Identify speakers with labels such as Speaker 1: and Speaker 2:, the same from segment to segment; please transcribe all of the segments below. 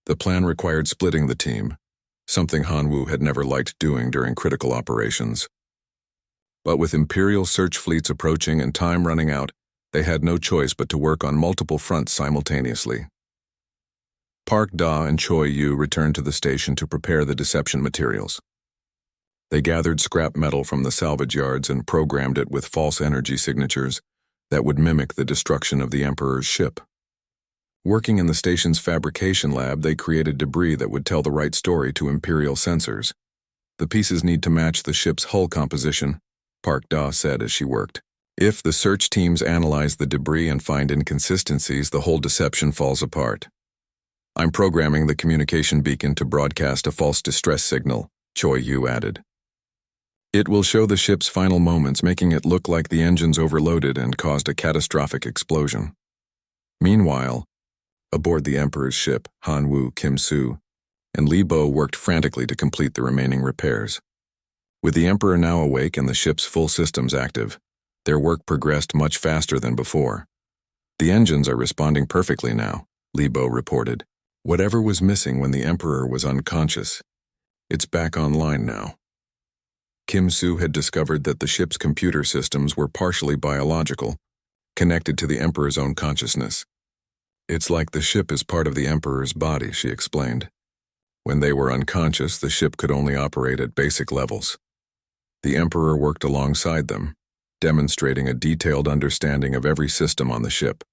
Speaker 1: The plan required splitting the team, something Hanwoo had never liked doing during critical operations. But with Imperial search fleets approaching and time running out, they had no choice but to work on multiple fronts simultaneously. Park Da and Choi Yu returned to the station to prepare the deception materials. They gathered scrap metal from the salvage yards and programmed it with false energy signatures that would mimic the destruction of the Emperor's ship. Working in the station's fabrication lab, they created debris that would tell the right story to Imperial sensors. The pieces need to match the ship's hull composition, Park Da said as she worked. If the search teams analyze the debris and find inconsistencies, the whole deception falls apart. I'm programming the communication beacon to broadcast a false distress signal, Choi Yu added. It will show the ship's final moments, making it look like the engines overloaded and caused a catastrophic explosion. Meanwhile, aboard the Emperor's ship, Hanwoo, Kim Soo, and Li Bo worked frantically to complete the remaining repairs. With the Emperor now awake and the ship's full systems active, their work progressed much faster than before. The engines are responding perfectly now, Li Bo reported. Whatever was missing when the Emperor was unconscious, it's back online now. Kim Soo had discovered that the ship's computer systems were partially biological, connected to the Emperor's own consciousness. It's like the ship is part of the Emperor's body, she explained. When they were unconscious, the ship could only operate at basic levels. The Emperor worked alongside them, demonstrating a detailed understanding of every system on the ship.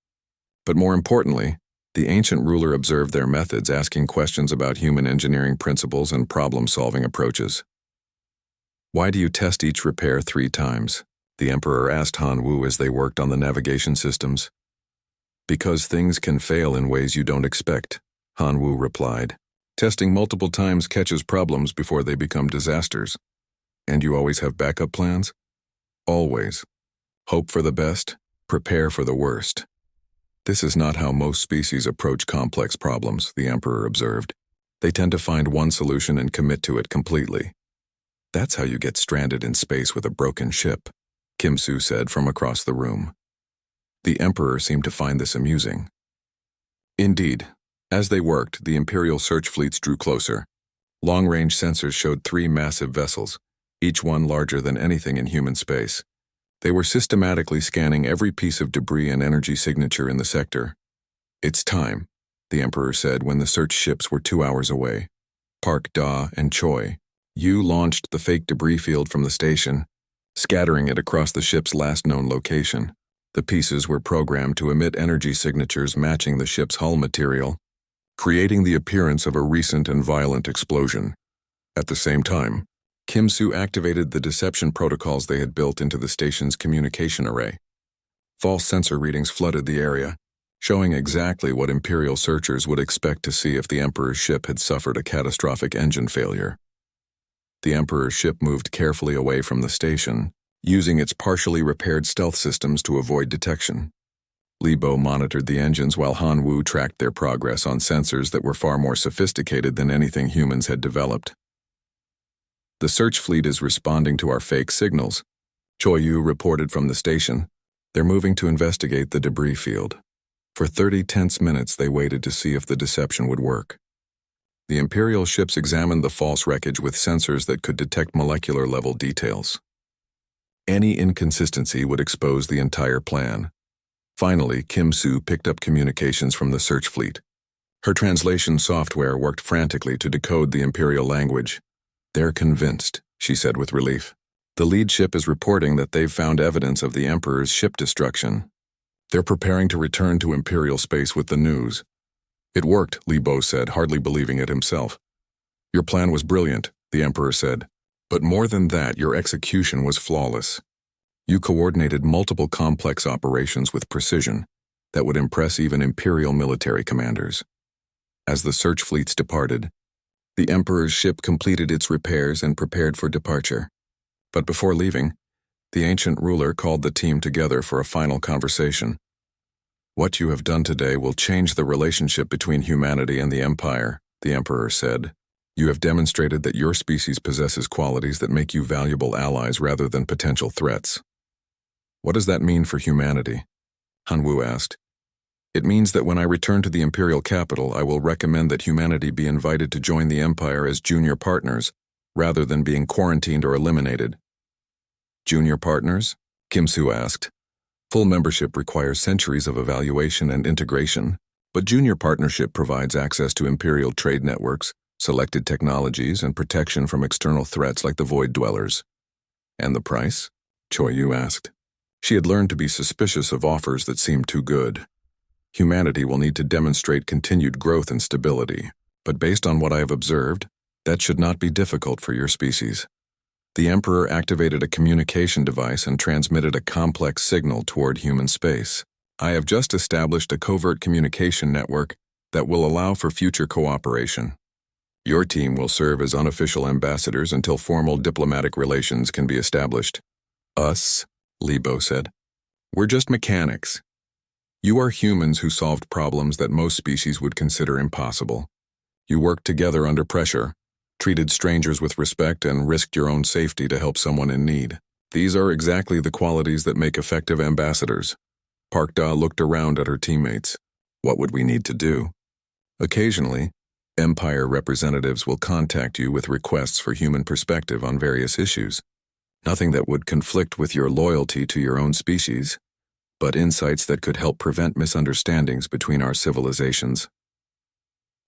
Speaker 1: But more importantly, the ancient ruler observed their methods, asking questions about human engineering principles and problem-solving approaches. Why do you test each repair 3 times? The Emperor asked Hanwoo as they worked on the navigation systems. Because things can fail in ways you don't expect, Hanwoo replied. Testing multiple times catches problems before they become disasters. And you always have backup plans? Always. Hope for the best, prepare for the worst. This is not how most species approach complex problems, the Emperor observed. They tend to find one solution and commit to it completely. That's how you get stranded in space with a broken ship, Kim Soo said from across the room. The Emperor seemed to find this amusing. Indeed, as they worked, the Imperial search fleets drew closer. Long-range sensors showed 3 massive vessels, each one larger than anything in human space. They were systematically scanning every piece of debris and energy signature in the sector. It's time, the Emperor said when the search ships were 2 hours away. Park Da and Choi Yu launched the fake debris field from the station, scattering it across the ship's last known location. The pieces were programmed to emit energy signatures matching the ship's hull material, creating the appearance of a recent and violent explosion. At the same time, Kim Soo activated the deception protocols they had built into the station's communication array. False sensor readings flooded the area, showing exactly what Imperial searchers would expect to see if the Emperor's ship had suffered a catastrophic engine failure. The Emperor's ship moved carefully away from the station, using its partially repaired stealth systems to avoid detection. Li Bo monitored the engines while Hanwoo tracked their progress on sensors that were far more sophisticated than anything humans had developed. The search fleet is responding to our fake signals, Choi Yu reported from the station. They're moving to investigate the debris field. For 30 tense minutes they waited to see if the deception would work. The Imperial ships examined the false wreckage with sensors that could detect molecular-level details. Any inconsistency would expose the entire plan. Finally, Kim Soo picked up communications from the search fleet. Her translation software worked frantically to decode the Imperial language. They're convinced, she said with relief. The lead ship is reporting that they've found evidence of the Emperor's ship destruction. They're preparing to return to Imperial space with the news. It worked, Li Bo said, hardly believing it himself. Your plan was brilliant, the Emperor said. But more than that, your execution was flawless. You coordinated multiple complex operations with precision that would impress even Imperial military commanders. As the search fleets departed, the Emperor's ship completed its repairs and prepared for departure. But before leaving, the ancient ruler called the team together for a final conversation. What you have done today will change the relationship between humanity and the Empire, the Emperor said. You have demonstrated that your species possesses qualities that make you valuable allies rather than potential threats. What does that mean for humanity? Hanwoo asked. It means that when I return to the Imperial capital, I will recommend that humanity be invited to join the Empire as junior partners, rather than being quarantined or eliminated. Junior partners? Kim-Soo asked. Full membership requires centuries of evaluation and integration, but junior partnership provides access to Imperial trade networks, selected technologies, and protection from external threats like the Void Dwellers. And the price? Choi Yu asked. She had learned to be suspicious of offers that seemed too good. Humanity will need to demonstrate continued growth and stability, but based on what I have observed, that should not be difficult for your species. The Emperor activated a communication device and transmitted a complex signal toward human space. I have just established a covert communication network that will allow for future cooperation. Your team will serve as unofficial ambassadors until formal diplomatic relations can be established. Us, Libo said. We're just mechanics. You are humans who solved problems that most species would consider impossible. You worked together under pressure, treated strangers with respect, and risked your own safety to help someone in need. These are exactly the qualities that make effective ambassadors. Park Da looked around at her teammates. What would we need to do? Occasionally, Empire representatives will contact you with requests for human perspective on various issues. Nothing that would conflict with your loyalty to your own species, but insights that could help prevent misunderstandings between our civilizations.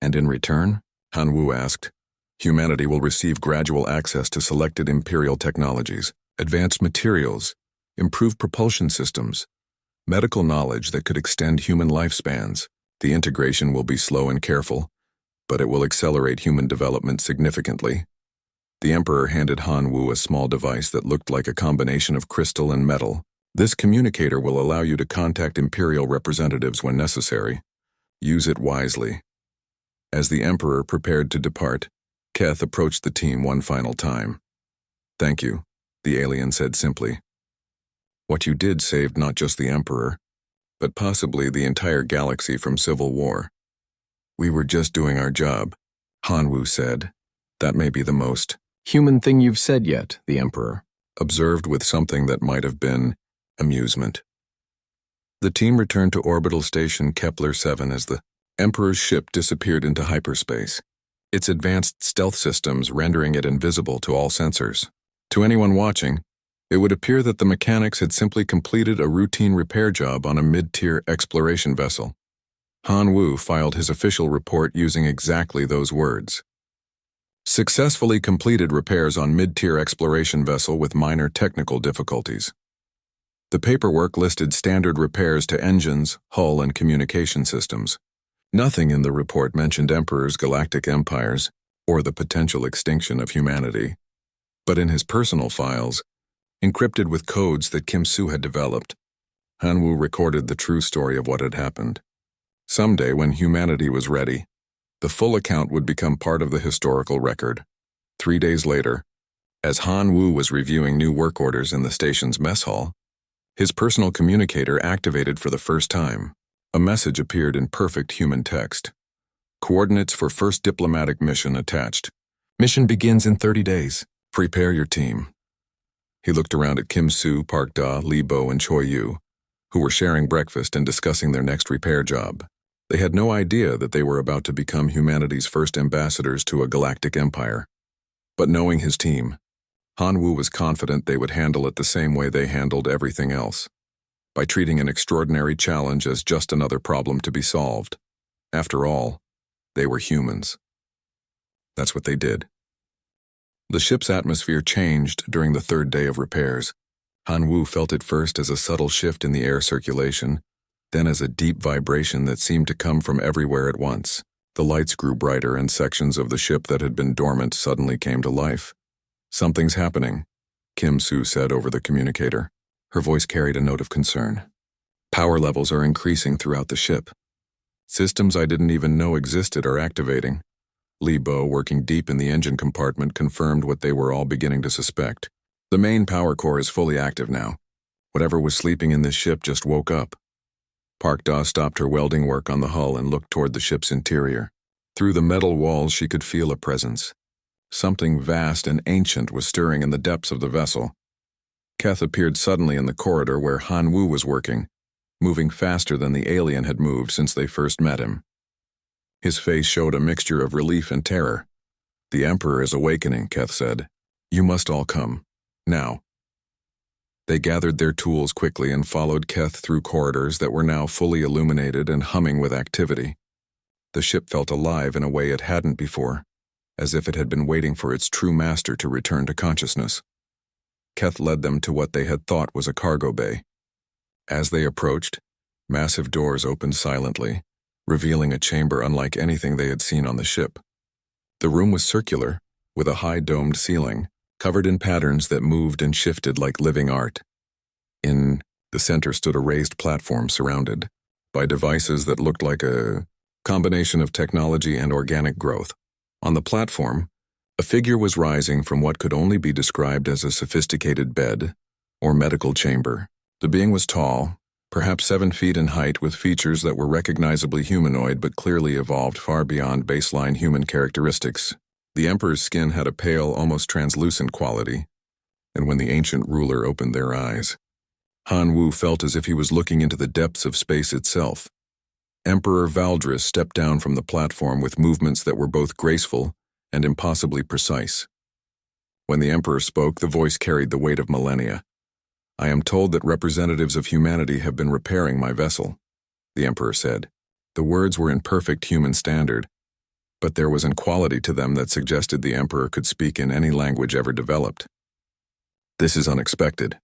Speaker 1: And in return, Han Wu asked, humanity will receive gradual access to selected Imperial technologies, advanced materials, improved propulsion systems, medical knowledge that could extend human lifespans. The integration will be slow and careful, but it will accelerate human development significantly. The Emperor handed Han Wu a small device that looked like a combination of crystal and metal. This communicator will allow you to contact Imperial representatives when necessary. Use it wisely. As the Emperor prepared to depart, Keth approached the team one final time. Thank you, the alien said simply. What you did saved not just the Emperor, but possibly the entire galaxy from civil war. We were just doing our job, Han Wu said. That may be the most human thing you've said yet, the Emperor observed with something that might have been amusement. The team returned to orbital station Kepler-7 as the Emperor's ship disappeared into hyperspace, its advanced stealth systems rendering it invisible to all sensors. To anyone watching, it would appear that the mechanics had simply completed a routine repair job on a mid-tier exploration vessel. Han Wu filed his official report using exactly those words. Successfully completed repairs on mid-tier exploration vessel with minor technical difficulties. The paperwork listed standard repairs to engines, hull, and communication systems. Nothing in the report mentioned Emperor's galactic empires or the potential extinction of humanity. But in his personal files, encrypted with codes that Kim-Soo had developed, Han Wu recorded the true story of what had happened. Someday, when humanity was ready, the full account would become part of the historical record. 3 days later, as Han Wu was reviewing new work orders in the station's mess hall, his personal communicator activated for the first time. A message appeared in perfect human text. Coordinates for first diplomatic mission attached. Mission begins in 30 days. Prepare your team. He looked around at Kim-Soo, Park Da, Libo, and Choi Yu, who were sharing breakfast and discussing their next repair job. They had no idea that they were about to become humanity's first ambassadors to a galactic empire. But knowing his team, Han Wu was confident they would handle it the same way they handled everything else, by treating an extraordinary challenge as just another problem to be solved. After all, they were humans. That's what they did. The ship's atmosphere changed during the 3rd day of repairs. Han Wu felt it first as a subtle shift in the air circulation, then as a deep vibration that seemed to come from everywhere at once. The lights grew brighter and sections of the ship that had been dormant suddenly came to life. Something's happening, Kim-Soo said over the communicator. Her voice carried a note of concern. Power levels are increasing throughout the ship. Systems I didn't even know existed are activating. Libo, working deep in the engine compartment, confirmed what they were all beginning to suspect. The main power core is fully active now. Whatever was sleeping in this ship just woke up. Park Da stopped her welding work on the hull and looked toward the ship's interior. Through the metal walls she could feel a presence. Something vast and ancient was stirring in the depths of the vessel. Keth appeared suddenly in the corridor where Han Wu was working, moving faster than the alien had moved since they first met him. His face showed a mixture of relief and terror. "The Emperor is awakening," Keth said. "You must all come. Now." They gathered their tools quickly and followed Keth through corridors that were now fully illuminated and humming with activity. The ship felt alive in a way it hadn't before, as if it had been waiting for its true master to return to consciousness. Keth led them to what they had thought was a cargo bay. As they approached, massive doors opened silently, revealing a chamber unlike anything they had seen on the ship. The room was circular, with a high domed ceiling, covered in patterns that moved and shifted like living art. In the center stood a raised platform surrounded by devices that looked like a combination of technology and organic growth. On the platform, a figure was rising from what could only be described as a sophisticated bed or medical chamber. The being was tall, perhaps 7 feet in height, with features that were recognizably humanoid but clearly evolved far beyond baseline human characteristics. The Emperor's skin had a pale, almost translucent quality, and when the ancient ruler opened their eyes, Han Wu felt as if he was looking into the depths of space itself. Emperor Valdris stepped down from the platform with movements that were both graceful and impossibly precise. When the Emperor spoke, the voice carried the weight of millennia. "I am told that representatives of humanity have been repairing my vessel," the Emperor said. The words were in perfect human standard, but there was an quality to them that suggested the Emperor could speak in any language ever developed. "This is unexpected."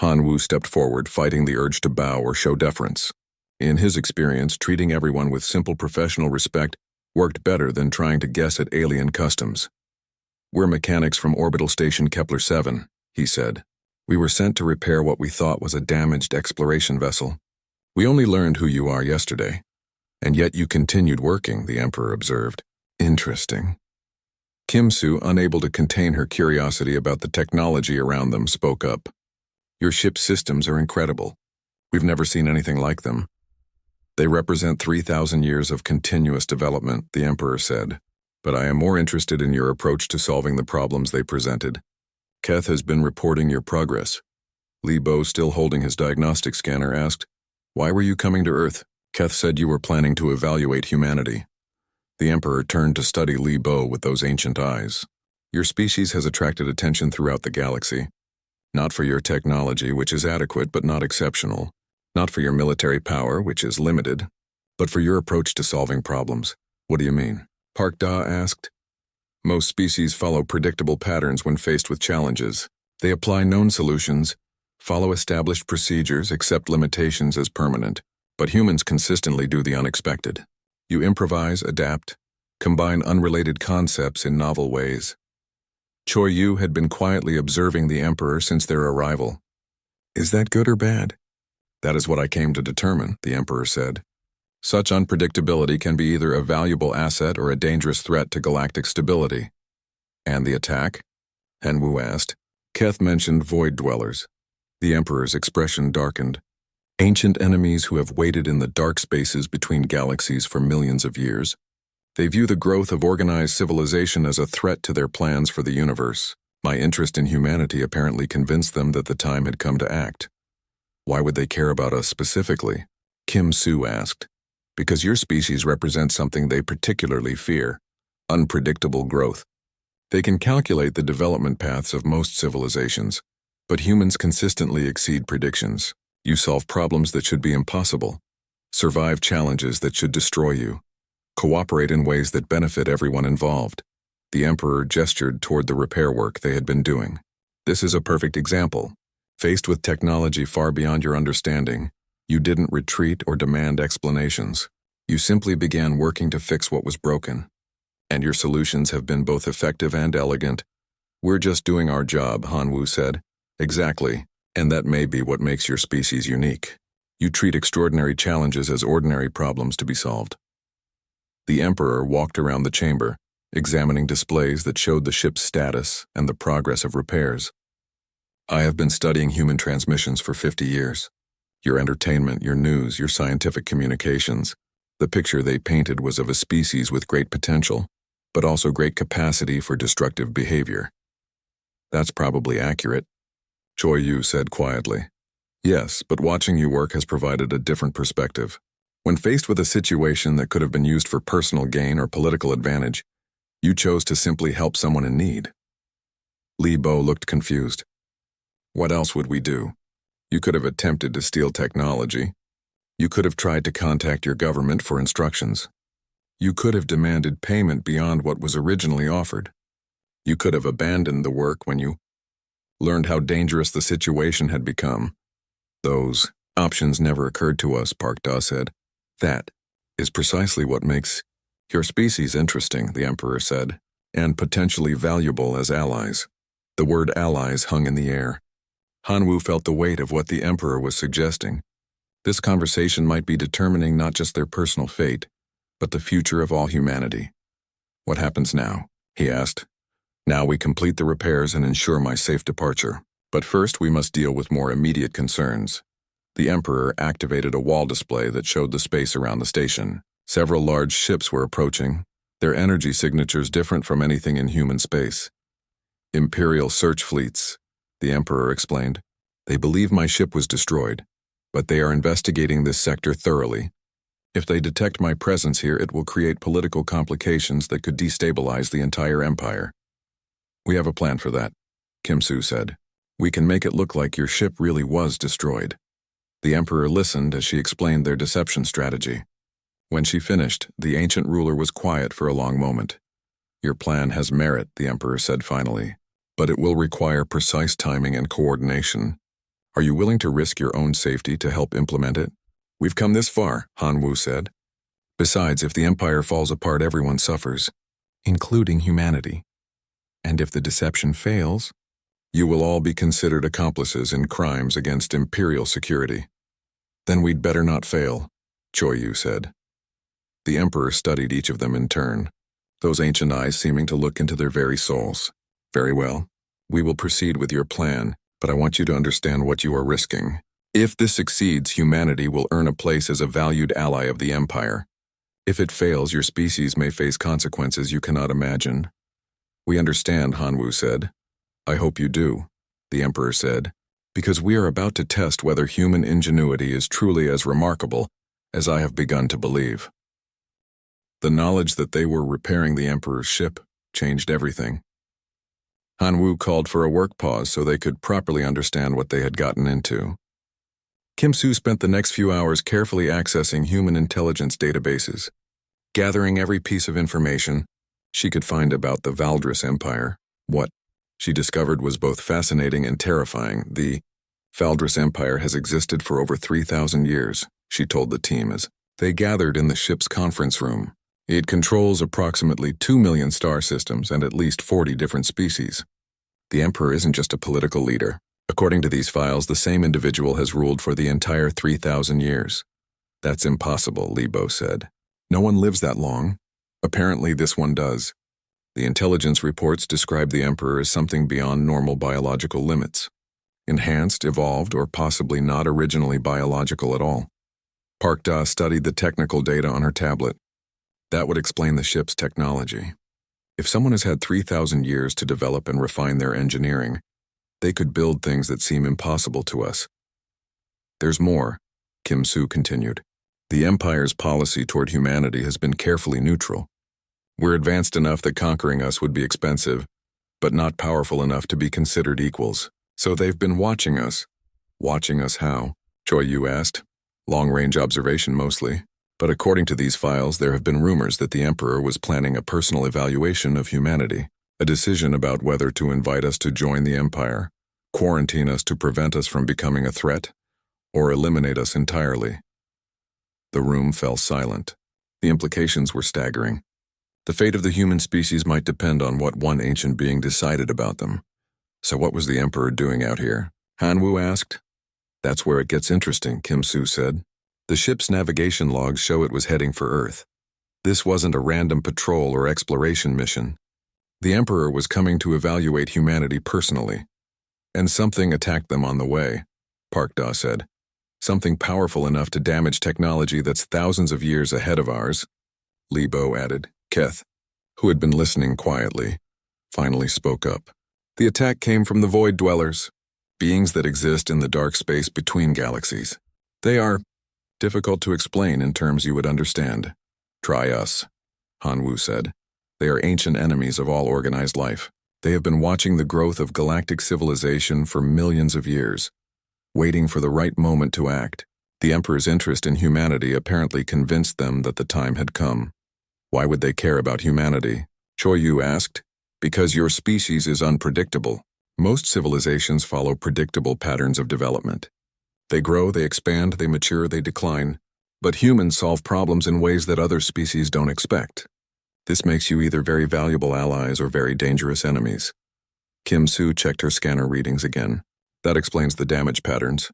Speaker 1: Han Wu stepped forward, fighting the urge to bow or show deference. In his experience, treating everyone with simple professional respect worked better than trying to guess at alien customs. "We're mechanics from Orbital Station Kepler 7, he said. "We were sent to repair what we thought was a damaged exploration vessel. We only learned who you are yesterday, and yet you continued working," the Emperor observed. "Interesting." Kim Su, unable to contain her curiosity about the technology around them, spoke up. "Your ship's systems are incredible. We've never seen anything like them." "They represent 3,000 years of continuous development," the Emperor said. "But I am more interested in your approach to solving the problems they presented. Keth has been reporting your progress." Li Bo, still holding his diagnostic scanner, asked, "Why were you coming to Earth?" "Keth said you were planning to evaluate humanity." The Emperor turned to study Li Bo with those ancient eyes. "Your species has attracted attention throughout the galaxy. Not for your technology, which is adequate but not exceptional. Not for your military power, which is limited, but for your approach to solving problems." "What do you mean?" Park Da asked. "Most species follow predictable patterns when faced with challenges. They apply known solutions, follow established procedures, accept limitations as permanent. But humans consistently do the unexpected. You improvise, adapt, combine unrelated concepts in novel ways." Choi Yu had been quietly observing the Emperor since their arrival. "Is that good or bad?" "That is what I came to determine," the Emperor said. "Such unpredictability can be either a valuable asset or a dangerous threat to galactic stability." "And the attack?" Han Wu asked. Keth mentioned void dwellers. The Emperor's expression darkened. "Ancient enemies who have waited in the dark spaces between galaxies for millions of years. They view the growth of organized civilization as a threat to their plans for the universe. My interest in humanity apparently convinced them that the time had come to act." "Why would they care about us specifically?" Kim Su asked. "Because your species represents something they particularly fear: unpredictable growth. They can calculate the development paths of most civilizations, but humans consistently exceed predictions. You solve problems that should be impossible, survive challenges that should destroy you, cooperate in ways that benefit everyone involved." The Emperor gestured toward the repair work they had been doing. "This is a perfect example. Faced with technology far beyond your understanding, you didn't retreat or demand explanations. You simply began working to fix what was broken. And your solutions have been both effective and elegant." "We're just doing our job," Han Wu said. "Exactly, and that may be what makes your species unique. You treat extraordinary challenges as ordinary problems to be solved." The Emperor walked around the chamber, examining displays that showed the ship's status and the progress of repairs. "I have been studying human transmissions for 50 years. Your entertainment, your news, your scientific communications. The picture they painted was of a species with great potential, but also great capacity for destructive behavior." "That's probably accurate," Choi Yu said quietly. Yes, but watching you work has provided a different perspective. When faced with a situation that could have been used for personal gain or political advantage, you chose to simply help someone in need. Li Bo looked confused. What else would we do? You could have attempted to steal technology. You could have tried to contact your government for instructions. You could have demanded payment beyond what was originally offered. You could have abandoned the work when you learned how dangerous the situation had become. Those options never occurred to us, Park Da said. That is precisely what makes your species interesting, the Emperor said, and potentially valuable as allies. The word allies hung in the air. Hanwoo felt the weight of what the Emperor was suggesting. This conversation might be determining not just their personal fate, but the future of all humanity. What happens now? He asked. Now we complete the repairs and ensure my safe departure. But first we must deal with more immediate concerns. The Emperor activated a wall display that showed the space around the station. Several large ships were approaching, their energy signatures different from anything in human space. Imperial search fleets, the Emperor explained. They believe my ship was destroyed, but they are investigating this sector thoroughly. If they detect my presence here, it will create political complications that could destabilize the entire empire. We have a plan for that, Kim Soo said. We can make it look like your ship really was destroyed. The Emperor listened as she explained their deception strategy. When she finished, the ancient ruler was quiet for a long moment. Your plan has merit, the Emperor said finally, but it will require precise timing and coordination. Are you willing to risk your own safety to help implement it? We've come this far, Hanwoo said. Besides, if the empire falls apart, everyone suffers, including humanity. And if the deception fails, you will all be considered accomplices in crimes against imperial security. Then we'd better not fail, Choi Yu said. The Emperor studied each of them in turn, those ancient eyes seeming to look into their very souls. Very well. We will proceed with your plan, but I want you to understand what you are risking. If this succeeds, humanity will earn a place as a valued ally of the Empire. If it fails, your species may face consequences you cannot imagine. We understand, Hanwoo said. I hope you do, the Emperor said, because we are about to test whether human ingenuity is truly as remarkable as I have begun to believe. The knowledge that they were repairing the Emperor's ship changed everything. Hanwoo called for a work pause so they could properly understand what they had gotten into. Kim Soo spent the next few hours carefully accessing human intelligence databases, gathering every piece of information she could find about the Valdris Empire. What she discovered was both fascinating and terrifying. The Valdris Empire has existed for over 3,000 years, she told the team as they gathered in the ship's conference room. It controls approximately 2 million star systems and at least 40 different species. The Emperor isn't just a political leader. According to these files, the same individual has ruled for the entire 3,000 years. That's impossible, Li Bo said. No one lives that long. Apparently this one does. The intelligence reports describe the Emperor as something beyond normal biological limits. Enhanced, evolved, or possibly not originally biological at all. Park Da studied the technical data on her tablet. That would explain the ship's technology. If someone has had 3,000 years to develop and refine their engineering, they could build things that seem impossible to us. There's more, Kim Soo continued. The Empire's policy toward humanity has been carefully neutral. We're advanced enough that conquering us would be expensive, but not powerful enough to be considered equals. So they've been watching us. Watching us how? Choi Yu asked. Long-range observation mostly. But according to these files, there have been rumors that the Emperor was planning a personal evaluation of humanity, a decision about whether to invite us to join the Empire, quarantine us to prevent us from becoming a threat, or eliminate us entirely. The room fell silent. The implications were staggering. The fate of the human species might depend on what one ancient being decided about them. So what was the Emperor doing out here? Hanwoo asked. That's where it gets interesting, Kim Soo said. The ship's navigation logs show it was heading for Earth. This wasn't a random patrol or exploration mission. The Emperor was coming to evaluate humanity personally. And something attacked them on the way, Park Da said. Something powerful enough to damage technology that's thousands of years ahead of ours, Li Bo added. Keth, who had been listening quietly, finally spoke up. The attack came from the Void Dwellers. beings that exist in the dark space between galaxies. They are difficult to explain in terms you would understand. Try us, Hanwoo said. They are ancient enemies of all organized life. They have been watching the growth of galactic civilization for millions of years, waiting for the right moment to act. The Emperor's interest in humanity apparently convinced them that the time had come. Why would they care about humanity? Choi Yu asked. Because your species is unpredictable. Most civilizations follow predictable patterns of development. They grow, they expand, they mature, they decline. But humans solve problems in ways that other species don't expect. This makes you either very valuable allies or very dangerous enemies. Kim Soo checked her scanner readings again. That explains the damage patterns.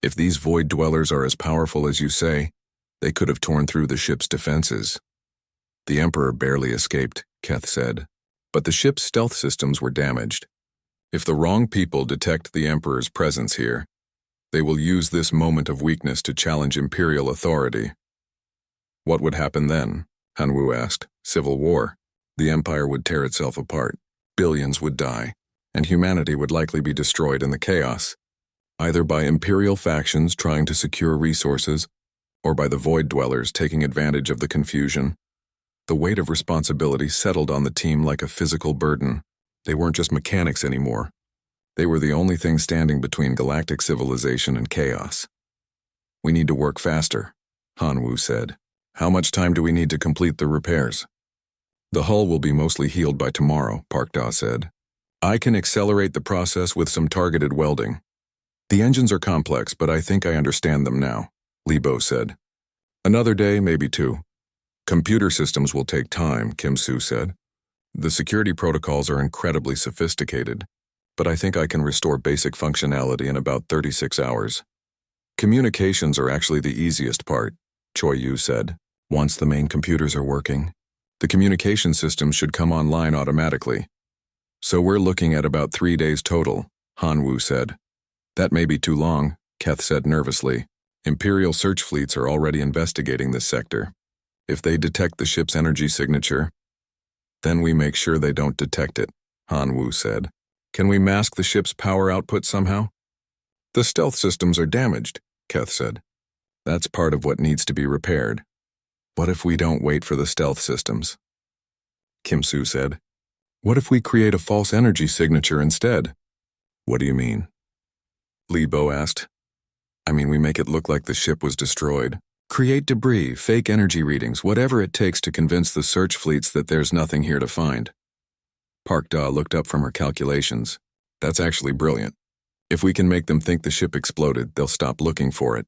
Speaker 1: If these void dwellers are as powerful as you say, they could have torn through the ship's defenses. The Emperor barely escaped, Keth said. But the ship's stealth systems were damaged. If the wrong people detect the Emperor's presence here, they will use this moment of weakness to challenge Imperial authority. What would happen then? Hanwoo asked. Civil war. The Empire would tear itself apart. Billions would die, and humanity would likely be destroyed in the chaos, either by Imperial factions trying to secure resources, or by the Void Dwellers taking advantage of the confusion. The weight of responsibility settled on the team like a physical burden. They weren't just mechanics anymore. They were the only thing standing between galactic civilization and chaos. We need to work faster, Hanwoo said. How much time do we need to complete the repairs? The hull will be mostly healed by tomorrow, Park Da said. I can accelerate the process with some targeted welding. The engines are complex, but I think I understand them now, Li Bo said. Another day, maybe two. Computer systems will take time, Kim Soo said. The security protocols are incredibly sophisticated, but I think I can restore basic functionality in about 36 hours. Communications are actually the easiest part, Choi Yu said. Once the main computers are working, the communication system should come online automatically. So we're looking at about 3 days total, Hanwoo said. That may be too long, Keth said nervously. Imperial search fleets are already investigating this sector. If they detect the ship's energy signature, then we make sure they don't detect it, Hanwoo said. Can we mask the ship's power output somehow? The stealth systems are damaged, Keth said. That's part of what needs to be repaired. What if we don't wait for the stealth systems? Kim Soo said. What if we create a false energy signature instead? What do you mean? Li Bo asked. I mean, we make it look like the ship was destroyed. Create debris, fake energy readings, whatever it takes to convince the search fleets that there's nothing here to find. Park Da looked up from her calculations. That's actually brilliant. If we can make them think the ship exploded, they'll stop looking for it.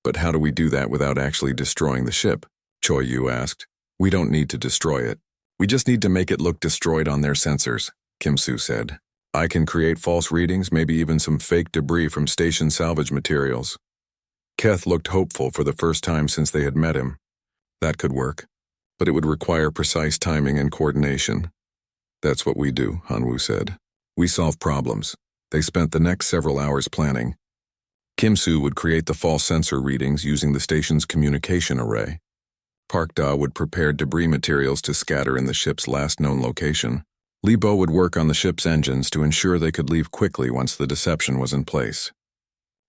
Speaker 1: But how do we do that without actually destroying the ship? Choi Yu asked. We don't need to destroy it. We just need to make it look destroyed on their sensors, Kim Soo said. I can create false readings, maybe even some fake debris from station salvage materials. Keth looked hopeful for the first time since they had met him. That could work, but it would require precise timing and coordination. That's what we do, Hanwoo said. We solve problems. They spent the next several hours planning. Kim Soo would create the false sensor readings using the station's communication array. Park Da would prepare debris materials to scatter in the ship's last known location. Li Bo would work on the ship's engines to ensure they could leave quickly once the deception was in place.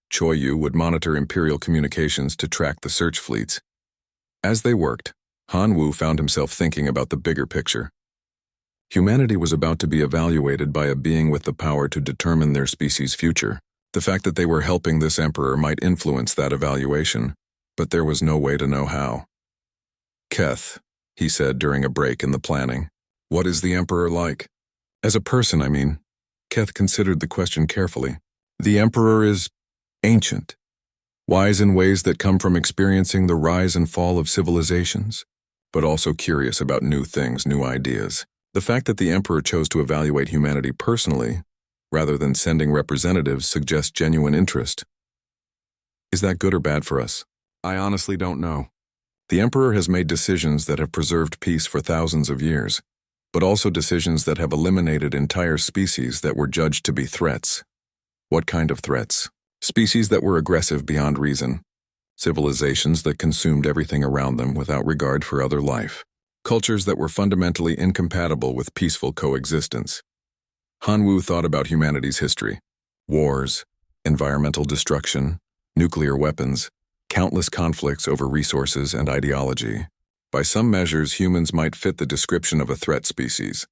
Speaker 1: Choi Yu would monitor Imperial communications to track the search fleets. As they worked, Hanwoo found himself thinking about the bigger picture. Humanity was about to be evaluated by a being with the power to determine their species' future. The fact that they were helping this emperor might influence that evaluation, but there was no way to know how. Keth, he said during a break in the planning. What is the emperor like? As a person, I mean. Keth considered the question carefully. The emperor is ancient, wise in ways that come from experiencing the rise and fall of civilizations, but also curious about new things, new ideas. The fact that the emperor chose to evaluate humanity personally, rather than sending representatives, suggests genuine interest. Is that good or bad for us? I honestly don't know. The emperor has made decisions that have preserved peace for thousands of years, but also decisions that have eliminated entire species that were judged to be threats. What kind of threats? Species that were aggressive beyond reason. Civilizations that consumed everything around them without regard for other life. Cultures that were fundamentally incompatible with peaceful coexistence. Hanwoo thought about humanity's history. Wars, environmental destruction, nuclear weapons, countless conflicts over resources and ideology. By some measures, humans might fit the description of a threat species,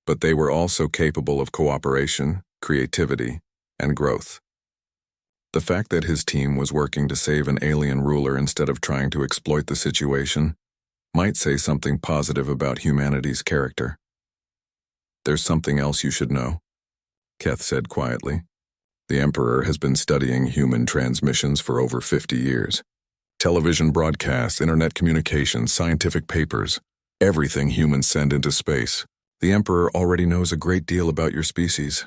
Speaker 1: but they were also capable of cooperation, creativity, and growth. The fact that his team was working to save an alien ruler instead of trying to exploit the situation might say something positive about humanity's character. "There's something else you should know," Keth said quietly. "The Emperor has been studying human transmissions for over 50 years. Television broadcasts, internet communications, scientific papers, everything humans send into space. The Emperor already knows a great deal about your species."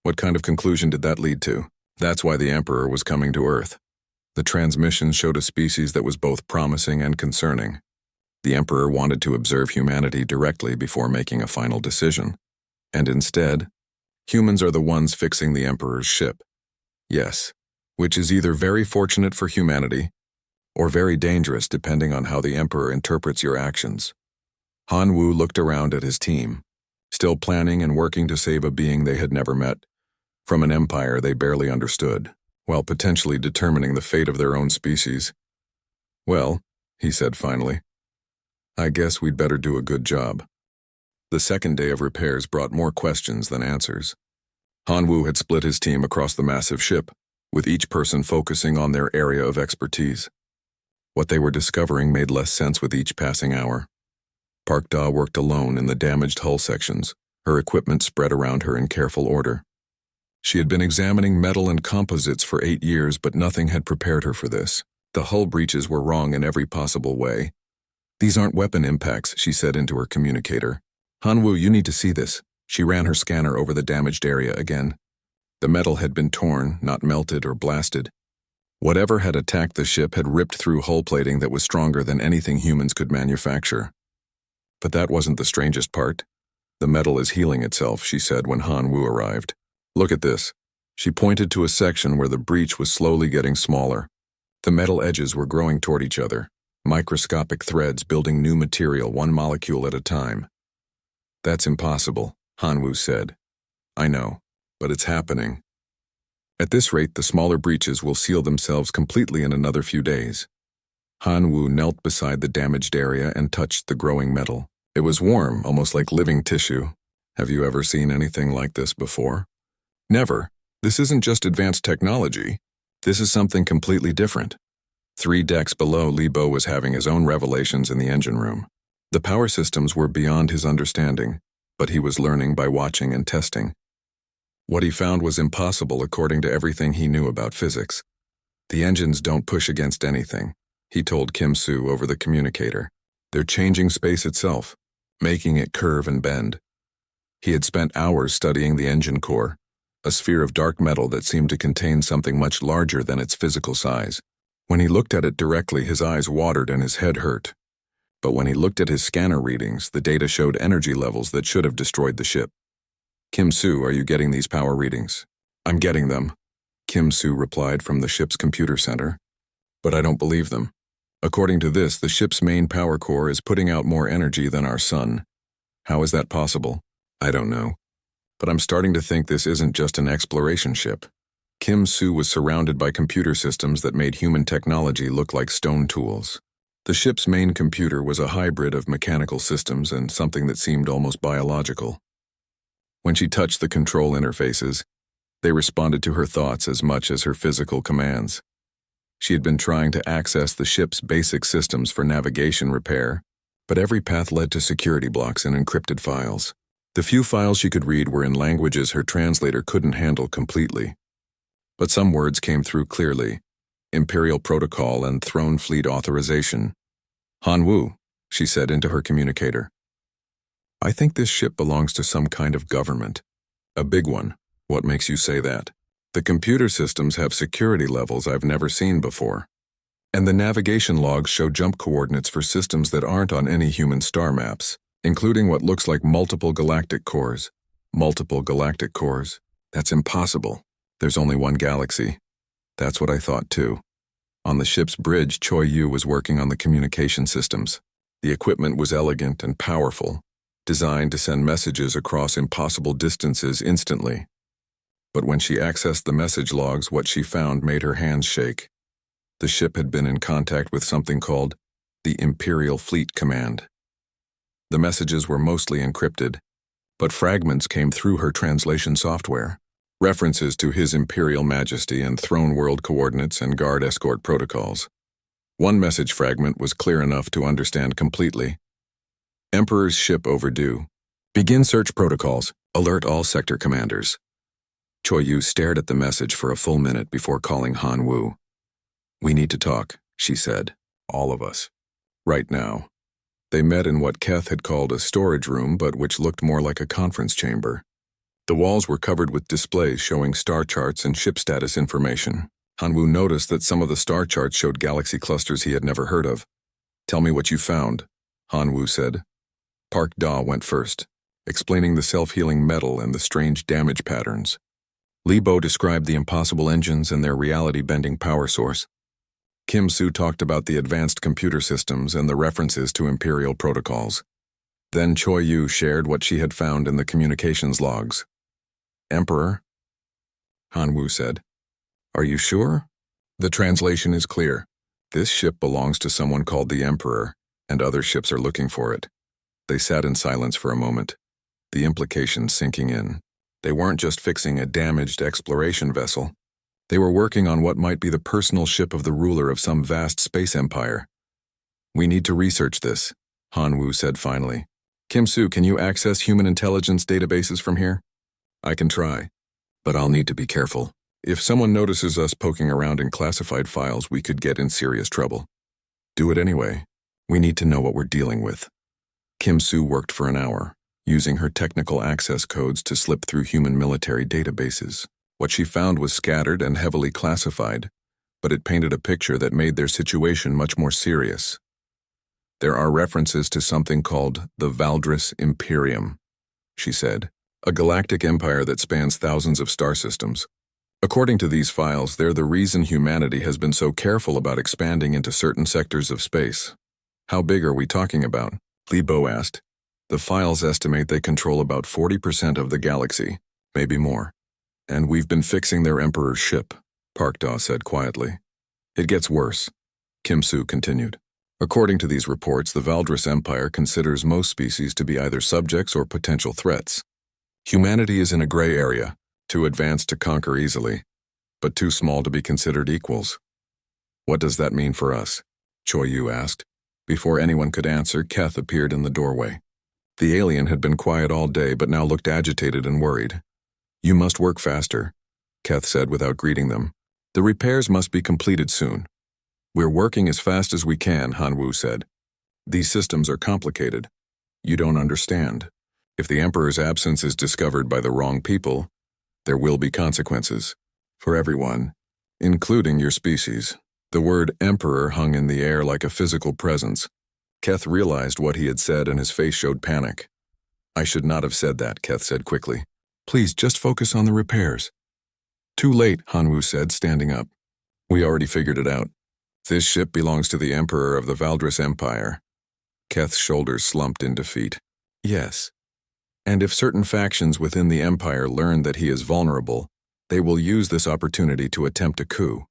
Speaker 1: What kind of conclusion did that lead to? That's why the Emperor was coming to Earth. The transmissions showed a species that was both promising and concerning. The Emperor wanted to observe humanity directly before making a final decision. And instead, humans are the ones fixing the Emperor's ship. Yes, which is either very fortunate for humanity or very dangerous depending on how the Emperor interprets your actions. Han Wu looked around at his team, still planning and working to save a being they had never met, from an empire they barely understood, while potentially determining the fate of their own species. "Well," he said finally, "I guess we'd better do a good job." The second day of repairs brought more questions than answers. Han Wu had split his team across the massive ship, with each person focusing on their area of expertise. What they were discovering made less sense with each passing hour. Park Da worked alone in the damaged hull sections, her equipment spread around her in careful order. She had been examining metal and composites for 8 years, but nothing had prepared her for this. The hull breaches were wrong in every possible way. "These aren't weapon impacts," she said into her communicator. "Han Wu, you need to see this." She ran her scanner over the damaged area again. The metal had been torn, not melted or blasted. Whatever had attacked the ship had ripped through hull plating that was stronger than anything humans could manufacture. But that wasn't the strangest part. "The metal is healing itself," she said when Han Wu arrived. "Look at this." She pointed to a section where the breach was slowly getting smaller. The metal edges were growing toward each other, microscopic threads building new material one molecule at a time. "That's impossible," Han Wu said. "I know, but it's happening. At this rate, the smaller breaches will seal themselves completely in another few days." Han Wu knelt beside the damaged area and touched the growing metal. It was warm, almost like living tissue. "Have you ever seen anything like this before?" "Never. This isn't just advanced technology. This is something completely different." 3 decks below, Li Bo was having his own revelations in the engine room. The power systems were beyond his understanding, but he was learning by watching and testing. What he found was impossible according to everything he knew about physics. "The engines don't push against anything," he told Kim Soo over the communicator. "They're changing space itself, making it curve and bend." He had spent hours studying the engine core, a sphere of dark metal that seemed to contain something much larger than its physical size. When he looked at it directly, his eyes watered and his head hurt. But when he looked at his scanner readings, the data showed energy levels that should have destroyed the ship. "Kim Soo, are you getting these power readings?" "I'm getting them," Kim Soo replied from the ship's computer center. "But I don't believe them. According to this, the ship's main power core is putting out more energy than our sun. How is that possible?" "I don't know. But I'm starting to think this isn't just an exploration ship." Kim Soo was surrounded by computer systems that made human technology look like stone tools. The ship's main computer was a hybrid of mechanical systems and something that seemed almost biological. When she touched the control interfaces, they responded to her thoughts as much as her physical commands. She had been trying to access the ship's basic systems for navigation repair, but every path led to security blocks and encrypted files. The few files she could read were in languages her translator couldn't handle completely. But some words came through clearly: Imperial Protocol and Throne Fleet Authorization. "Han Wu," she said into her communicator. "I think this ship belongs to some kind of government. A big one. What makes you say that?" "The computer systems have security levels I've never seen before. And the navigation logs show jump coordinates for systems that aren't on any human star maps, including what looks like multiple galactic cores." "Multiple galactic cores? That's impossible. There's only one galaxy." "That's what I thought too." On the ship's bridge, Choi Yu was working on the communication systems. The equipment was elegant and powerful, designed to send messages across impossible distances instantly. But when she accessed the message logs, what she found made her hands shake. The ship had been in contact with something called the Imperial Fleet Command. The messages were mostly encrypted, but fragments came through her translation software. References to His Imperial Majesty and Throne World coordinates and guard escort protocols. One message fragment was clear enough to understand completely. Emperor's ship overdue. Begin search protocols. Alert all sector commanders. Choi Yu stared at the message for a full minute before calling Han Wu. We need to talk, she said. All of us. Right now. They met in what Keth had called a storage room, but which looked more like a conference chamber. The walls were covered with displays showing star charts and ship status information. Han Wu noticed that some of the star charts showed galaxy clusters he had never heard of. Tell me what you found, Han Wu said. Park Da went first, explaining the self-healing metal and the strange damage patterns. Li Bo described the impossible engines and their reality-bending power source. Kim Soo talked about the advanced computer systems and the references to Imperial protocols. Then Choi Yu shared what she had found in the communications logs. Emperor? Han Wu said. Are you sure? The translation is clear. This ship belongs to someone called the Emperor, and other ships are looking for it. They sat in silence for a moment, the implications sinking in. They weren't just fixing a damaged exploration vessel. They were working on what might be the personal ship of the ruler of some vast space empire. We need to research this, Han Wu said finally. Kim Soo, can you access human intelligence databases from here? I can try, but I'll need to be careful. If someone notices us poking around in classified files, we could get in serious trouble. Do it anyway. We need to know what we're dealing with. Kim Soo worked for an hour, using her technical access codes to slip through human military databases. What she found was scattered and heavily classified, but it painted a picture that made their situation much more serious. There are references to something called the Valdris Imperium, she said, a galactic empire that spans thousands of star systems. According to these files, they're the reason humanity has been so careful about expanding into certain sectors of space. How big are we talking about? Li Bo asked. The files estimate they control about 40% of the galaxy, maybe more. And we've been fixing their Emperor's ship, Park Da said quietly. It gets worse, Kim Soo continued. According to these reports, the Valdris Empire considers most species to be either subjects or potential threats. Humanity is in a gray area, too advanced to conquer easily, but too small to be considered equals. What does that mean for us? Choi Yu asked. Before anyone could answer, Keth appeared in the doorway. The alien had been quiet all day, but now looked agitated and worried. You must work faster, Keth said without greeting them. The repairs must be completed soon. We're working as fast as we can, Han Wu said. These systems are complicated. You don't understand. If the Emperor's absence is discovered by the wrong people, there will be consequences. For everyone, including your species. The word Emperor hung in the air like a physical presence. Keth realized what he had said and his face showed panic. I should not have said that, Keth said quickly. Please, just focus on the repairs. Too late, Han Wu said, standing up. We already figured it out. This ship belongs to the Emperor of the Valdris Empire. Keth's shoulders slumped in defeat. Yes. And if certain factions within the Empire learn that he is vulnerable, they will use this opportunity to attempt a coup.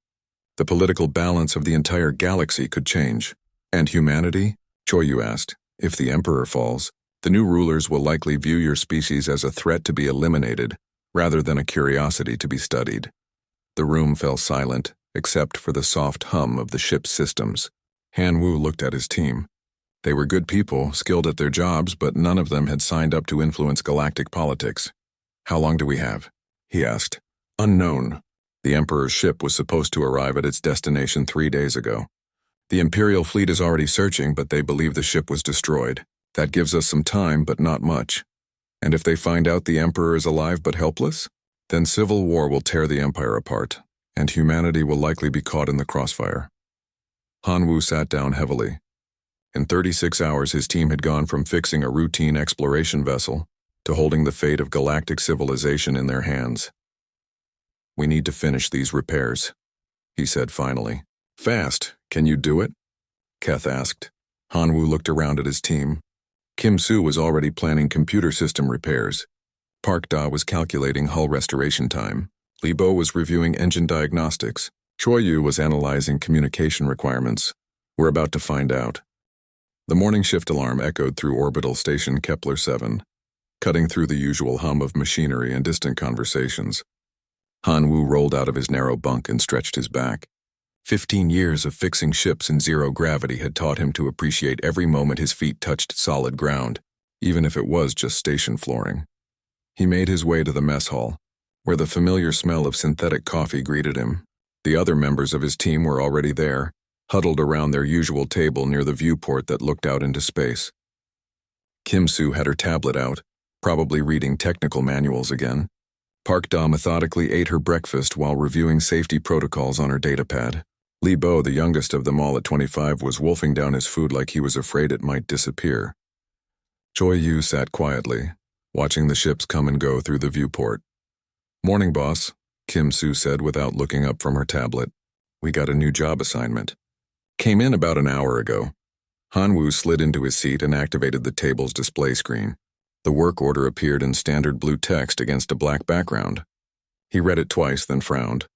Speaker 1: The political balance of the entire galaxy could change. And humanity? Choi Yu asked. If the Emperor falls, the new rulers will likely view your species as a threat to be eliminated, rather than a curiosity to be studied. The room fell silent, except for the soft hum of the ship's systems. Han Wu looked at his team. They were good people, skilled at their jobs, but none of them had signed up to influence galactic politics. How long do we have? He asked. Unknown. The Emperor's ship was supposed to arrive at its destination 3 days ago. The Imperial fleet is already searching, but they believe the ship was destroyed. That gives us some time, but not much. And if they find out the Emperor is alive but helpless, then civil war will tear the Empire apart, and humanity will likely be caught in the crossfire. Han Wu sat down heavily. In 36 hours, his team had gone from fixing a routine exploration vessel to holding the fate of galactic civilization in their hands. We need to finish these repairs, he said finally. Fast, can you do it? Keth asked. Han Wu looked around at his team. Kim Soo was already planning computer system repairs. Park Da was calculating hull restoration time, Li Bo was reviewing engine diagnostics. Choi Yu was analyzing communication requirements. We're about to find out. The morning shift alarm echoed through orbital station Kepler 7, cutting through the usual hum of machinery and distant conversations. Han Wu rolled out of his narrow bunk and stretched his back. 15 years of fixing ships in zero gravity had taught him to appreciate every moment his feet touched solid ground, even if it was just station flooring. He made his way to the mess hall, where the familiar smell of synthetic coffee greeted him. The other members of his team were already there, huddled around their usual table near the viewport that looked out into space. Kim Soo had her tablet out, probably reading technical manuals again. Park Da methodically ate her breakfast while reviewing safety protocols on her datapad. Li Bo, the youngest of them all at 25, was wolfing down his food like he was afraid it might disappear. Choi Yu sat quietly, watching the ships come and go through the viewport. "Morning, boss," Kim Soo said without looking up from her tablet. "We got a new job assignment." "Came in about an hour ago." Han Wu slid into his seat and activated the table's display screen. The work order appeared in standard blue text against a black background. He read it twice, then frowned.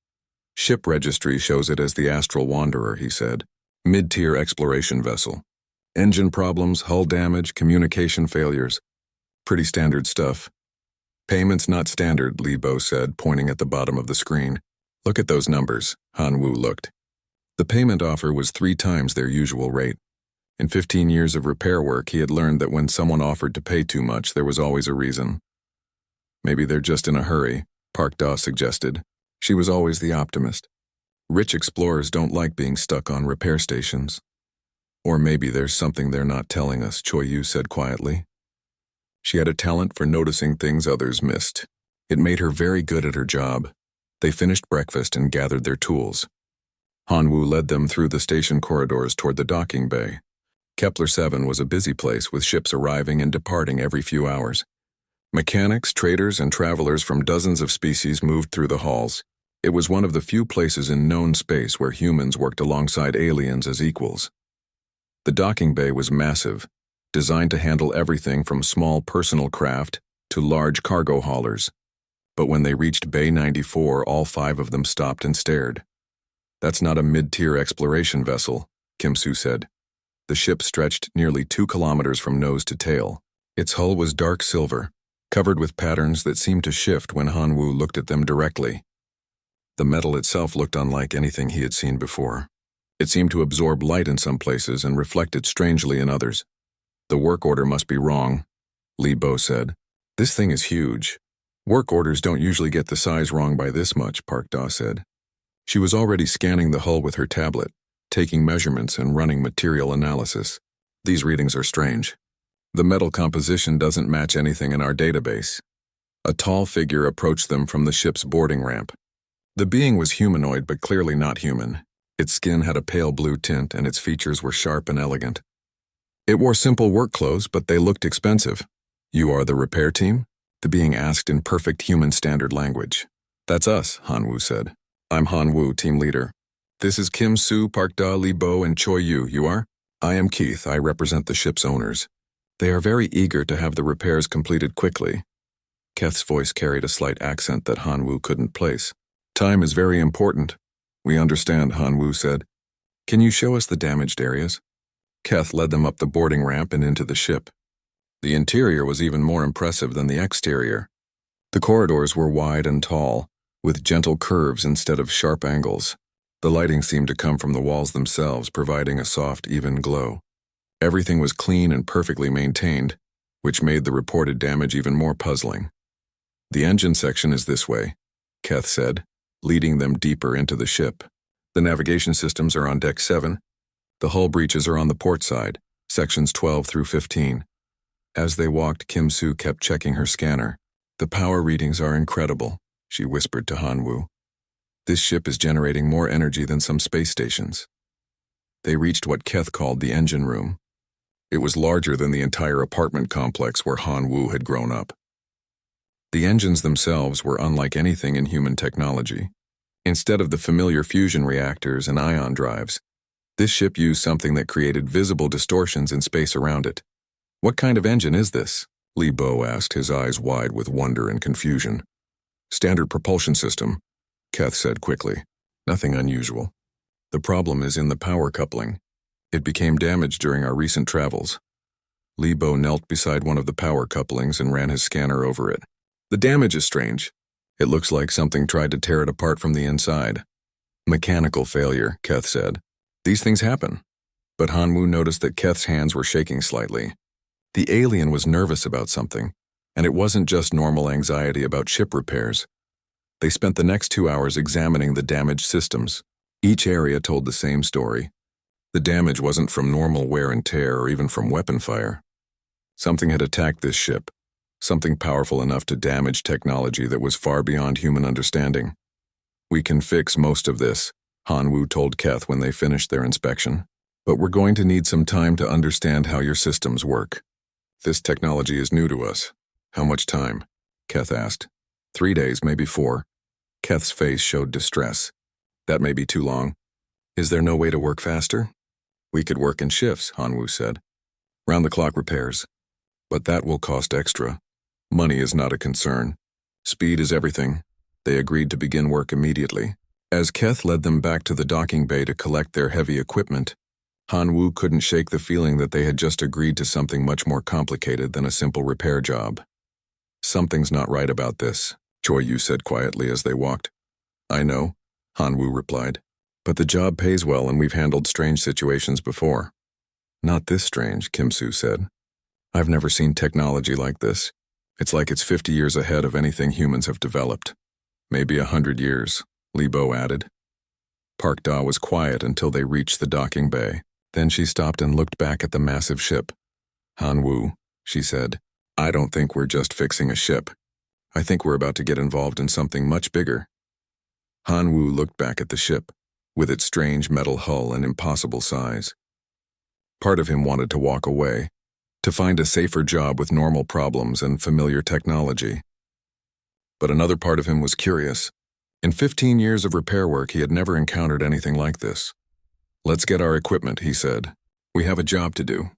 Speaker 1: "Ship registry shows it as the Astral Wanderer," he said. "Mid-tier exploration vessel. Engine problems, hull damage, communication failures. Pretty standard stuff." "Payment's not standard," Li Bo said, pointing at the bottom of the screen. "Look at those numbers." Han Wu looked. The payment offer was 3 times their usual rate. In 15 years of repair work, he had learned that when someone offered to pay too much, there was always a reason. "Maybe they're just in a hurry," Park Da suggested. She was always the optimist. "Rich explorers don't like being stuck on repair stations." "Or maybe there's something they're not telling us," Choi Yu said quietly. She had a talent for noticing things others missed. It made her very good at her job. They finished breakfast and gathered their tools. Han Wu led them through the station corridors toward the docking bay. Kepler 7 was a busy place with ships arriving and departing every few hours. Mechanics, traders, and travelers from dozens of species moved through the halls. It was one of the few places in known space where humans worked alongside aliens as equals. The docking bay was massive, designed to handle everything from small personal craft to large cargo haulers. But when they reached Bay 94, all 5 of them stopped and stared. "That's not a mid-tier exploration vessel," Kim Soo said. The ship stretched nearly 2 kilometers from nose to tail. Its hull was dark silver, covered with patterns that seemed to shift when Han Wu looked at them directly. The metal itself looked unlike anything he had seen before. It seemed to absorb light in some places and reflect it strangely in others. "The work order must be wrong," Li Bo said. "This thing is huge. Work orders don't usually get the size wrong by this much," Park Da said. She was already scanning the hull with her tablet, taking measurements and running material analysis. "These readings are strange. The metal composition doesn't match anything in our database." A tall figure approached them from the ship's boarding ramp. The being was humanoid but clearly not human. Its skin had a pale blue tint and its features were sharp and elegant. It wore simple work clothes, but they looked expensive. "You are the repair team?" the being asked in perfect human standard language. "That's us," Han Wu said. "I'm Han Wu, team leader. This is Kim Soo, Park Da, Li Bo, and Choi Yu. You are?" "I am Keith. I represent the ship's owners. They are very eager to have the repairs completed quickly." Keth's voice carried a slight accent that Han Wu couldn't place. "Time is very important." "We understand," Han Wu said. "Can you show us the damaged areas?" Keth led them up the boarding ramp and into the ship. The interior was even more impressive than the exterior. The corridors were wide and tall, with gentle curves instead of sharp angles. The lighting seemed to come from the walls themselves, providing a soft, even glow. Everything was clean and perfectly maintained, which made the reported damage even more puzzling. "The engine section is this way," Keth said, leading them deeper into the ship. "The navigation systems are on deck 7. The hull breaches are on the port side, sections 12 through 15. As they walked, Kim Soo kept checking her scanner. "The power readings are incredible," she whispered to Han Wu. "This ship is generating more energy than some space stations." They reached what Keth called the engine room. It was larger than the entire apartment complex where Han Wu had grown up. The engines themselves were unlike anything in human technology. Instead of the familiar fusion reactors and ion drives, this ship used something that created visible distortions in space around it. "What kind of engine is this?" Li Bo asked, his eyes wide with wonder and confusion. "Standard propulsion system, Keth said quickly. Nothing unusual. The problem is in the power coupling. It became damaged during our recent travels. Lebo knelt beside one of the power couplings and ran his scanner over it. The damage is strange. It looks like something tried to tear it apart from the inside. Mechanical failure, Keth said. These things happen. But Hanwoo noticed that Keth's hands were shaking slightly. The alien was nervous about something, and it wasn't just normal anxiety about ship repairs. They spent the next 2 hours examining the damaged systems. Each area told the same story. The damage wasn't from normal wear and tear or even from weapon fire. Something had attacked this ship, something powerful enough to damage technology that was far beyond human understanding. We can fix most of this, Hanwoo told Keth when they finished their inspection. But we're going to need some time to understand how your systems work. This technology is new to us. How much time? Keth asked. 3 days, maybe 4. Keth's face showed distress. That may be too long. Is there no way to work faster? We could work in shifts, Hanwoo said. Round-the-clock repairs. But that will cost extra. Money is not a concern. Speed is everything. They agreed to begin work immediately. As Keth led them back to the docking bay to collect their heavy equipment, Hanwoo couldn't shake the feeling that they had just agreed to something much more complicated than a simple repair job. Something's not right about this, Choi Yu said quietly as they walked. I know, Hanwoo replied. But the job pays well and we've handled strange situations before. Not this strange, Kim Soo said. I've never seen technology like this. It's like it's 50 years ahead of anything humans have developed. Maybe 100 years, Lebo added. Park Da was quiet until they reached the docking bay. Then she stopped and looked back at the massive ship. Hanwoo, she said, I don't think we're just fixing a ship. I think we're about to get involved in something much bigger. Hanwoo looked back at the ship, with its strange metal hull and impossible size. Part of him wanted to walk away, to find a safer job with normal problems and familiar technology. But another part of him was curious. In 15 years of repair work, he had never encountered anything like this. Let's get our equipment, he said. We have a job to do.